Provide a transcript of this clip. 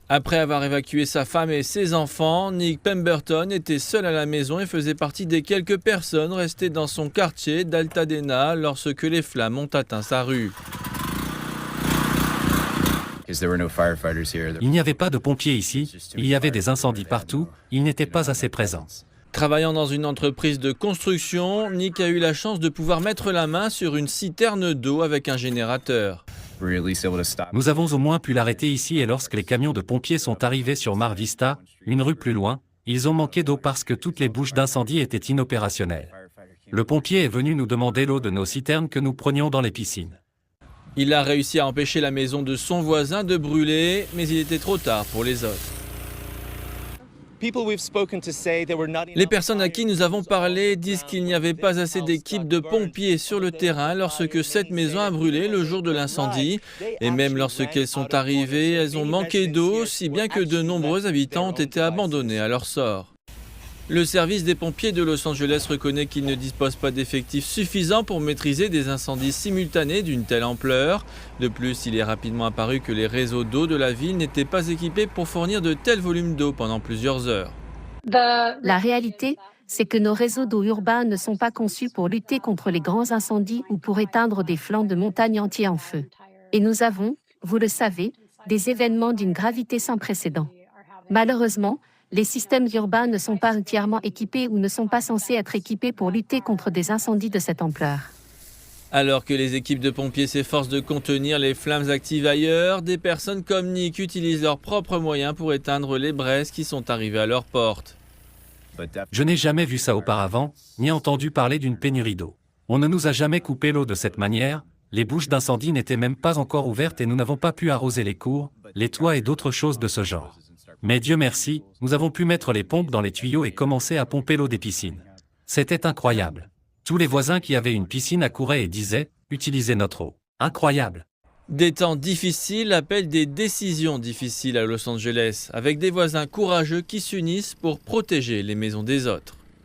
Après avoir évacué sa femme et ses enfants, Nick Pemberton était seul à la maison et faisait partie des quelques personnes restées dans son quartier d'Altadena lorsque les flammes ont atteint sa rue. Il n'y avait pas de pompiers ici, il y avait des incendies partout, ils n'étaient pas assez présents. Travaillant dans une entreprise de construction, Nick a eu la chance de pouvoir mettre la main sur une citerne d'eau avec un générateur. Nous avons au moins pu l'arrêter ici et lorsque les camions de pompiers sont arrivés sur Mar Vista, une rue plus loin, ils ont manqué d'eau parce que toutes les bouches d'incendie étaient inopérationnelles. Le pompier est venu nous demander l'eau de nos citernes que nous prenions dans les piscines. Il a réussi à empêcher la maison de son voisin de brûler, mais il était trop tard pour les autres. Les personnes à qui nous avons parlé disent qu'il n'y avait pas assez d'équipes de pompiers sur le terrain lorsque cette maison a brûlé le jour de l'incendie. Et même lorsqu'elles sont arrivées, elles ont manqué d'eau, si bien que de nombreux habitants ont été abandonnés à leur sort. Le service des pompiers de Los Angeles reconnaît qu'il ne dispose pas d'effectifs suffisants pour maîtriser des incendies simultanés d'une telle ampleur. De plus, il est rapidement apparu que les réseaux d'eau de la ville n'étaient pas équipés pour fournir de tels volumes d'eau pendant plusieurs heures. La réalité, c'est que nos réseaux d'eau urbains ne sont pas conçus pour lutter contre les grands incendies ou pour éteindre des flancs de montagnes entiers en feu. Et nous avons, vous le savez, des événements d'une gravité sans précédent. Malheureusement, les systèmes urbains ne sont pas entièrement équipés ou ne sont pas censés être équipés pour lutter contre des incendies de cette ampleur. Alors que les équipes de pompiers s'efforcent de contenir les flammes actives ailleurs, des personnes comme Nick utilisent leurs propres moyens pour éteindre les braises qui sont arrivées à leur porte. Je n'ai jamais vu ça auparavant, ni entendu parler d'une pénurie d'eau. On ne nous a jamais coupé l'eau de cette manière, les bouches d'incendie n'étaient même pas encore ouvertes et nous n'avons pas pu arroser les cours, les toits et d'autres choses de ce genre. Mais Dieu merci, nous avons pu mettre les pompes dans les tuyaux et commencer à pomper l'eau des piscines. C'était incroyable. Tous les voisins qui avaient une piscine accouraient et disaient « Utilisez notre eau ». Incroyable. Des temps difficiles appellent des décisions difficiles à Los Angeles, avec des voisins courageux qui s'unissent pour protéger les maisons des autres.